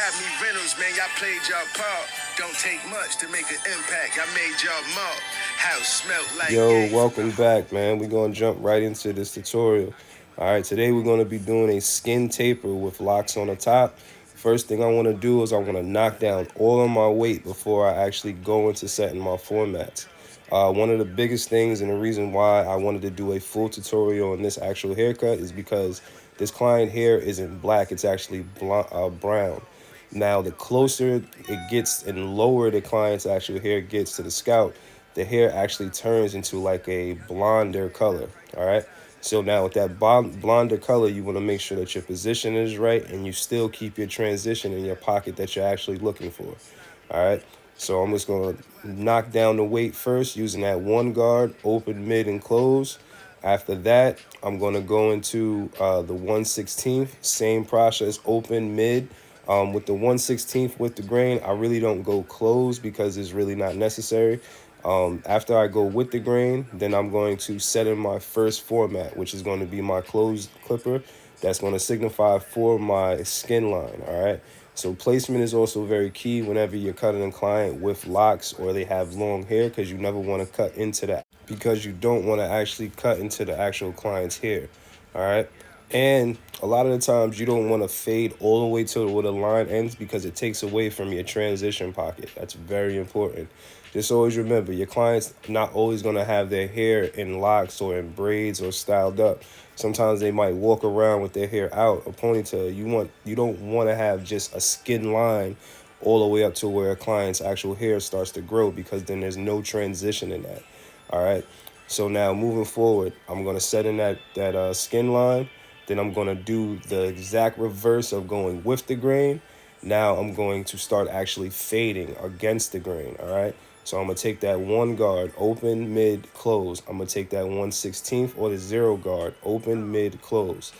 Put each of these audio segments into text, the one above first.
got me Reynolds, man. Y'all played y'all part. Don't take much to make an impact. I made y'all mark. House smelt like Yo, welcome back, man. We're going to jump right into this tutorial. All right, today we're going to be doing a skin taper with locks on the top. First thing I want to do is I want to knock down all of my weight before I actually go into setting my formats. One of the biggest things and the reason why I wanted to do a full tutorial on this actual haircut is because this client hair isn't black, it's actually brown. Now, the closer it gets and lower the client's actual hair gets to the scalp, the hair actually turns into like a blonder color, all right? So now with that blonder color, you want to make sure that your position is right and you still keep your transition in your pocket that you're actually looking for, all right? So I'm just going to knock down the weight first using that one guard, open, mid, and close. After that, I'm going to go into the 1/16th, same process, open, mid. With the 1/16th with the grain, I really don't go close because it's really not necessary. After I go with the grain, then I'm going to set in my first format, which is going to be my closed clipper. That's going to signify for my skin line, all right? So placement is also very key whenever you're cutting a client with locks or they have long hair, because you never want to cut into that, because you don't want to actually cut into the actual client's hair, all right? And a lot of the times you don't want to fade all the way to where the line ends because it takes away from your transition pocket. That's very important. Just always remember, your client's not always going to have their hair in locks or in braids or styled up. Sometimes they might walk around with their hair out, a ponytail. You don't want to have just a skin line all the way up to where a client's actual hair starts to grow, because then there's no transition in that. All right. So now moving forward, I'm going to set in that skin line. Then I'm going to do the exact reverse of going with the grain. Now I'm going to start actually fading against the grain, all right? So I'm going to take that one guard, open, mid, close. I'm going to take that 1/16th or the zero guard, open, mid, close.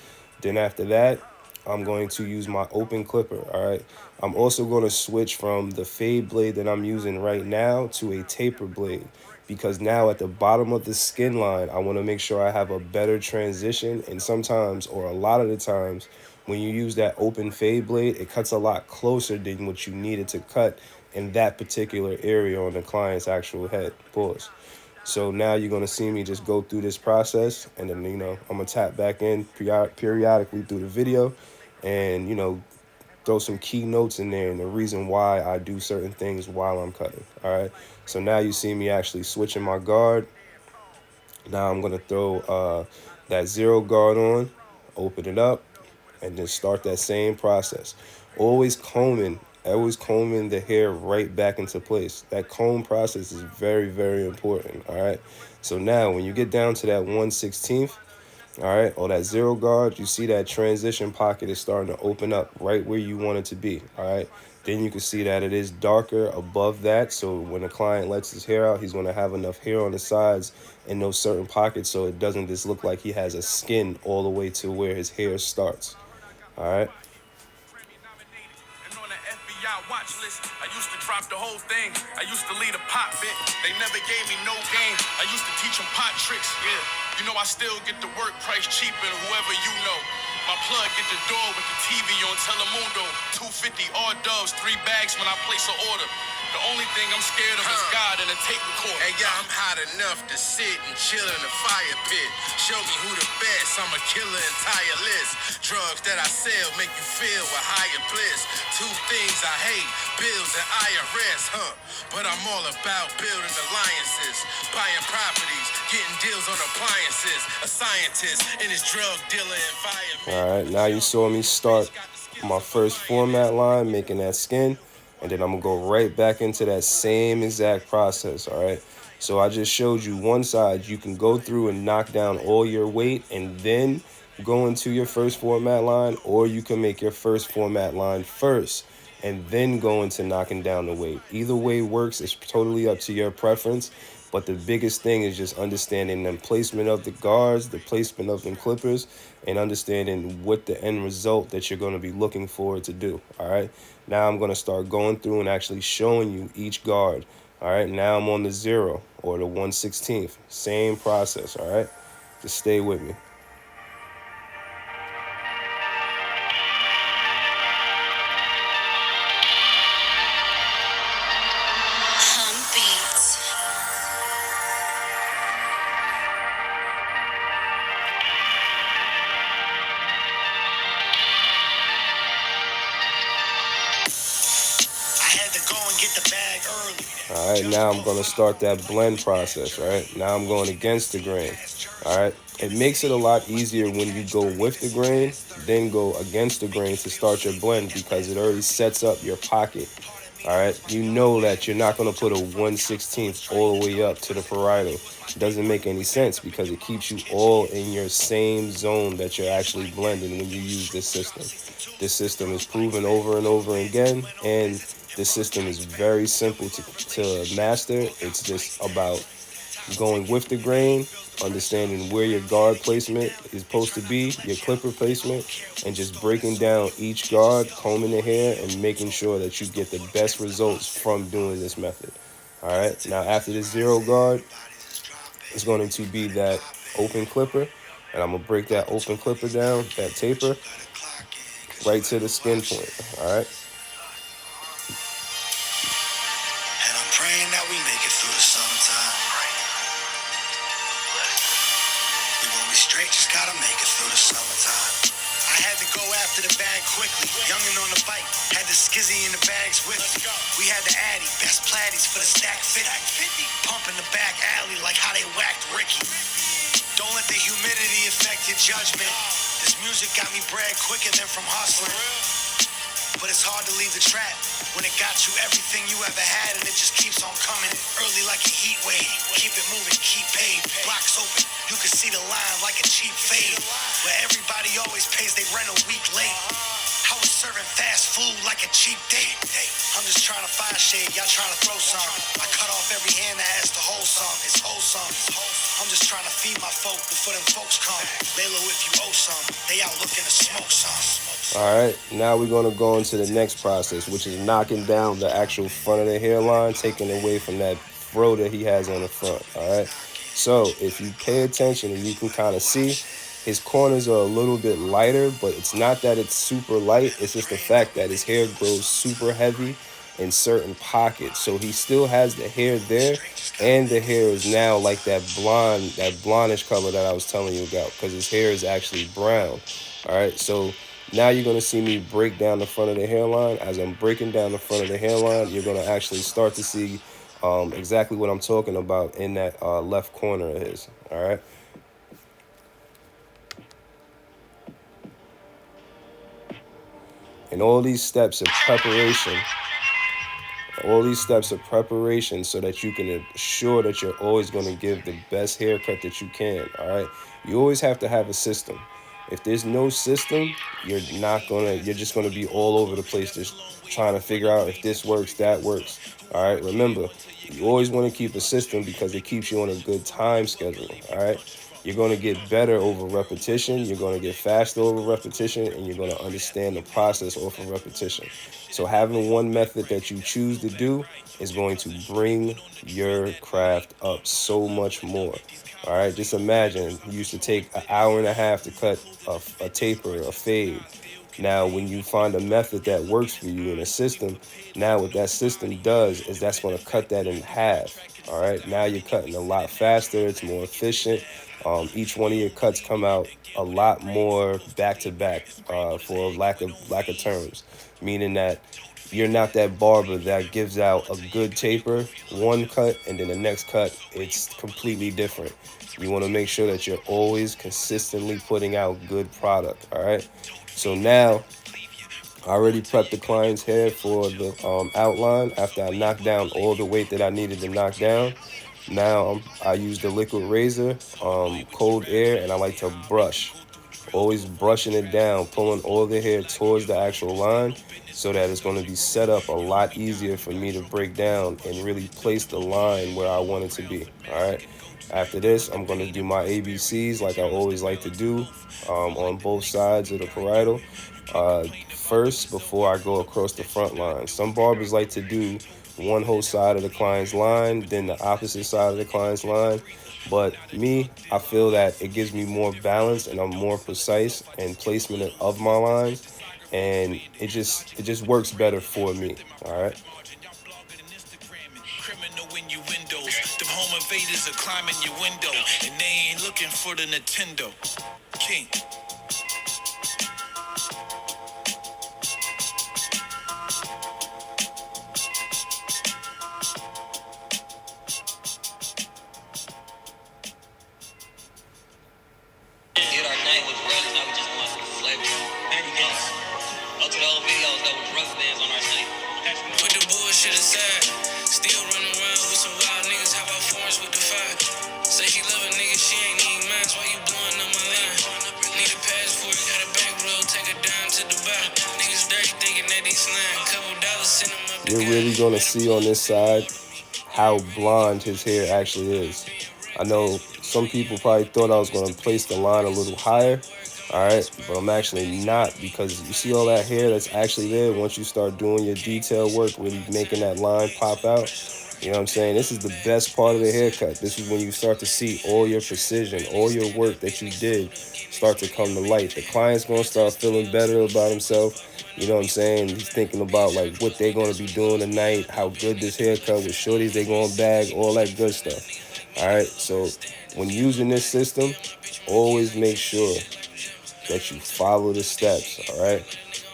Then after that, I'm going to use my open clipper, all right? I'm also going to switch from the fade blade that I'm using right now to a taper blade, because now at the bottom of the skin line, I want to make sure I have a better transition. And sometimes, or a lot of the times, when you use that open fade blade, it cuts a lot closer than what you needed to cut in that particular area on the client's actual head. Pause. So now you're going to see me just go through this process, and then, I'm going to tap back in periodically through the video and, throw some key notes in there and the reason why I do certain things while I'm cutting, all right? So now you see me actually switching my guard. Now I'm going to throw that zero guard on, open it up, and then start that same process. Always combing the hair right back into place. That comb process is very, very important, all right? So now when you get down to that 1/16th, all right, or that zero guard, you see that transition pocket is starting to open up right where you want it to be, all right? Then you can see that it is darker above that, so when the client lets his hair out, he's going to have enough hair on the sides in those certain pockets so it doesn't just look like he has a skin all the way to where his hair starts, all right? Watch list. I used to drop the whole thing. I used to lead a pop bit. They never gave me no game. I used to teach them pot tricks. Yeah, you know I still get the work price cheaper than whoever you know. My plug get the door with the TV on Telemundo. 250 all doves, 3 bags when I place an order. The only thing I'm scared of is God and a tape recorder. Hey, yeah, I'm hot enough to sit and chill in a fire pit. Show me who the best, I'ma kill an entire list. Drugs that I sell make you feel with higher bliss. 2 things I hate, bills and IRS, But I'm all about building alliances, buying properties, getting deals on appliances. A scientist in this drug dealer environment. All right, now you saw me start my first format line, making that skin, and then I'm gonna go right back into that same exact process, all right? So I just showed you one side. You can go through and knock down all your weight and then go into your first format line, or you can make your first format line first and then go into knocking down the weight. Either way works. It's totally up to your preference. But the biggest thing is just understanding the placement of the guards, the placement of them clippers, and understanding what the end result that you're going to be looking forward to do. All right. Now I'm going to start going through and actually showing you each guard. All right. Now I'm on the 0 or the 1/16th. Same process. All right. Just stay with me. had to go and get the bag early. All right, now I'm gonna start that blend process. Right now I'm going against the grain. All right, it makes it a lot easier when you go with the grain, then go against the grain to start your blend because it already sets up your pocket. All right, you know that you're not gonna put a 1/16 all the way up to the parietal. It doesn't make any sense because it keeps you all in your same zone that you're actually blending when you use this system. This system is proven over and over again, and this system is very simple to master. It's just about going with the grain, understanding where your guard placement is supposed to be, your clipper placement, and just breaking down each guard, combing the hair, and making sure that you get the best results from doing this method. All right, now after the zero guard, it's going to be that open clipper, and I'm gonna break that open clipper down, that taper, right to the skin point. All right. And I'm praying that we make it through the summertime. We won't be straight, just gotta make it through the summertime. I had to go after the bag quickly. Youngin' on the bike, had the skizzy in the bags with me. We had the Addy, best platties for the stack 50. Pumping the back alley like how they whacked Ricky. Don't let the humidity affect your judgment. This music got me bread quicker than from hustling. But it's hard to leave the trap when it got you everything you ever had and it just keeps on coming. Early like a heat wave. Keep it moving, keep paid. Blocks open, you can see the line like a cheap fade. Where everybody always pays they rent a week late. I was serving fast food like a cheap date. I'm just trying to fire shade, y'all trying to throw some. I cut off every hand that has to hold some. It's wholesome. I'm just trying to feed my folk before them folks come. Lay low if you owe some. They out looking to smoke some. All right, now we're going to go into the next process, which is knocking down the actual front of the hairline, taking away from that fro that he has on the front. All right, so if you pay attention and you can kind of see, his corners are a little bit lighter, but it's not that it's super light. It's just the fact that his hair grows super heavy in certain pockets. So he still has the hair there, and the hair is now like that blonde, that blondish color that I was telling you about, because his hair is actually brown. All right, so now you're going to see me break down the front of the hairline. As I'm breaking down the front of the hairline, you're going to actually start to see exactly what I'm talking about in that left corner of his. All right. And all these steps of preparation, so that you can ensure that you're always going to give the best haircut that you can. All right. You always have to have a system. If there's no system, you're just gonna be all over the place just trying to figure out if this works, that works. All right, remember, you always want to keep a system because it keeps you on a good time schedule. All right, you're gonna get better over repetition, you're gonna get faster over repetition, and you're gonna understand the process off of repetition. So having one method that you choose to do is going to bring your craft up so much more. All right, just imagine you used to take an hour and a half to cut a taper, a fade. Now, when you find a method that works for you in a system, now what that system does is that's going to cut that in half. All right, now you're cutting a lot faster. It's more efficient. Each one of your cuts come out a lot more back to back, for lack of terms, meaning that you're not that barber that gives out a good taper, one cut, and then the next cut, it's completely different. You want to make sure that you're always consistently putting out good product, all right? So now, I already prepped the client's hair for the outline after I knocked down all the weight that I needed to knock down. Now, I use the liquid razor, cold air, and I like to brush. Always brushing it down, pulling all the hair towards the actual line so that it's going to be set up a lot easier for me to break down and really place the line where I want it to be. All right. After this, I'm going to do my ABCs like I always like to do, on both sides of the parietal. First, before I go across the front line. Some barbers like to do one whole side of the client's line, then the opposite side of the client's line. But me, I feel that it gives me more balance and I'm more precise in placement of my lines, and it just works better for me. All right. Criminal in your windows. Them home invaders are climbing your window, and they ain't looking for the Nintendo. King. shit aside. Still running around with some wild niggas. How about foreigns with the fire? Say she love a nigga, she ain't need mine. Why you blowing up my line? Need a passport, got a bankroll, take her down to Dubai. Niggas dirty thinking that they slime. Couple dollars, send them up the You're really gonna see on this side how blonde his hair actually is. I know some people probably thought I was gonna place the line a little higher. All right, but I'm actually not, because you see all that hair that's actually there. Once you start doing your detail work, really making that line pop out, you know what I'm saying? This is the best part of the haircut. This is when you start to see all your precision, all your work that you did start to come to light. The client's gonna start feeling better about himself. You know what I'm saying? He's thinking about like what they're gonna be doing tonight, how good this haircut with shorties they gonna bag, all that good stuff. All right, so when using this system, always make sure that you follow the steps, all right?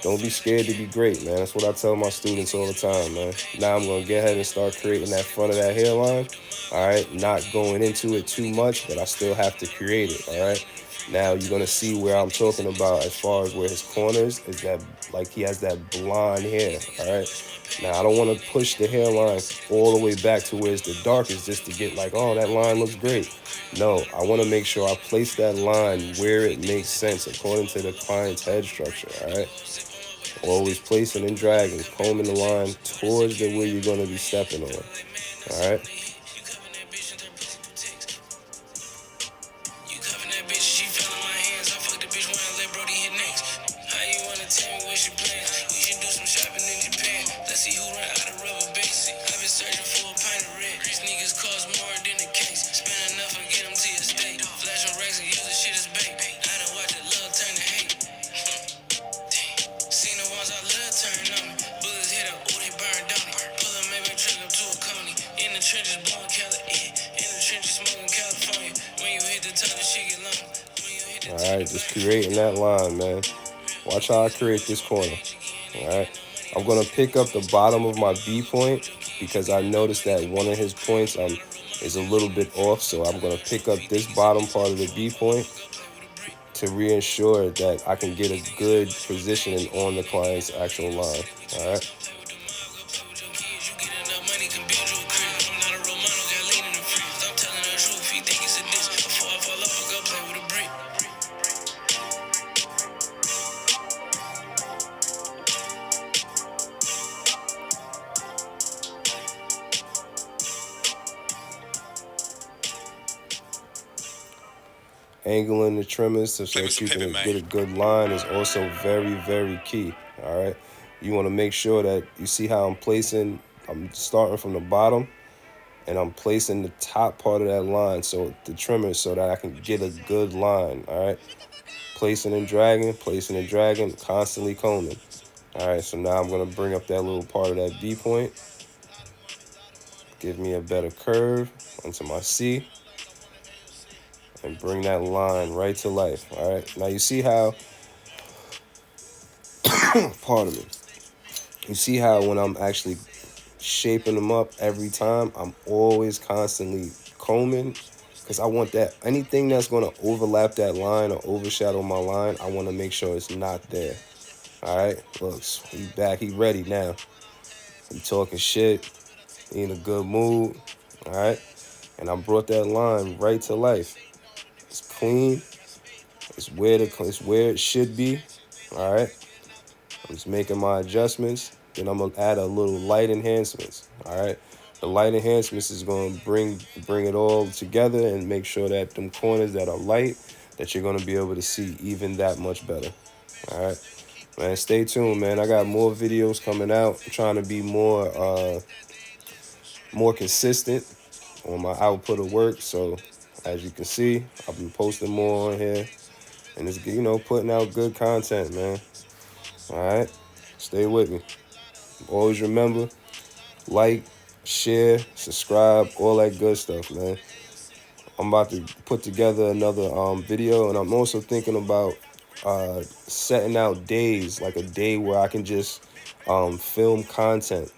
Don't be scared to be great, man. That's what I tell my students all the time, man. Now I'm going to get ahead and start creating that front of that hairline, all right? Not going into it too much, but I still have to create it, all right? Now you're going to see where I'm talking about as far as where his corners is, that like he has that blonde hair, all right? Now, I don't want to push the hairline all the way back to where it's the darkest just to get like, oh, that line looks great. No, I want to make sure I place that line where it makes sense according to the client's head structure, all right? Always placing and dragging, combing the line towards the way you're going to be stepping on, all right? All right, just creating that line, man. Watch how I create this corner. All right, I'm gonna pick up the bottom of my B point because I noticed that one of his points is a little bit off. So I'm gonna pick up this bottom part of the B point to reassure that I can get a good positioning on the client's actual line. All right. Angling the trimmers so that you can get a good line is also very, very key. All right. You want to make sure that you see how I'm starting from the bottom and I'm placing the top part of that line, so the trimmer, so that I can get a good line. All right. Placing and dragging, constantly combing. All right. So now I'm going to bring up that little part of that B point. Give me a better curve onto my C. And bring that line right to life, all right? Now, you see how, pardon me, you see how when I'm actually shaping them up every time, I'm always constantly combing, because I want that, anything that's going to overlap that line or overshadow my line, I want to make sure it's not there, all right? Look, he back, he ready now. He talking shit, he in a good mood, all right? And I brought that line right to life. It's clean. It's where it should be. All right. I'm just making my adjustments. Then I'm gonna add a little light enhancements. All right. The light enhancements is gonna bring it all together and make sure that them corners that are light, that you're gonna be able to see even that much better. All right. Man, stay tuned, man. I got more videos coming out. I'm trying to be more consistent on my output of work. So as you can see, I've been posting more on here. And it's, putting out good content, man. All right? Stay with me. Always remember, like, share, subscribe, all that good stuff, man. I'm about to put together another video, and I'm also thinking about setting out days, like a day where I can just film content,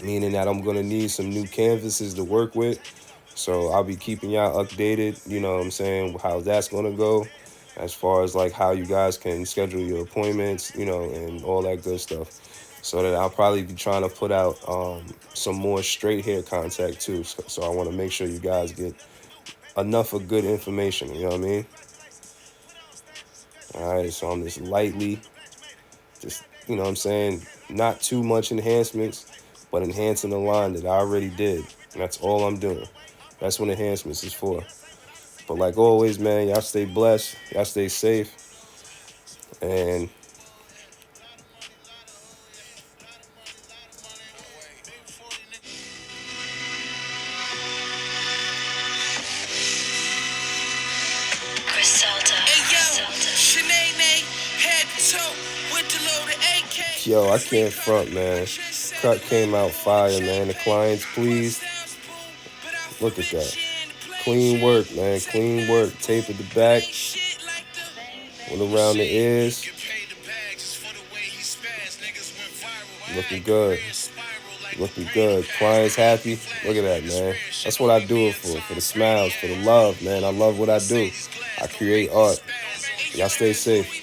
meaning that I'm going to need some new canvases to work with. So I'll be keeping y'all updated, you know what I'm saying, how that's going to go, as far as like how you guys can schedule your appointments, and all that good stuff. so that I'll probably be trying to put out some more straight hair contact too. So I want to make sure you guys get enough of good information. You know what I mean? All right, so I'm just lightly, just, you know what I'm saying, not too much enhancements, but enhancing the line that I already did. And that's all I'm doing. That's what enhancements is for. But like always, man, y'all stay blessed, y'all stay safe, and yo, I can't front, man. Cut came out fire, man. The clients pleased. Look at that. Clean work, man. Clean work. Tapered the back. Went around the ears. Looking good. Looking good. Clients happy. Look at that, man. That's what I do it for the smiles, for the love, man. I love what I do. I create art. Y'all stay safe.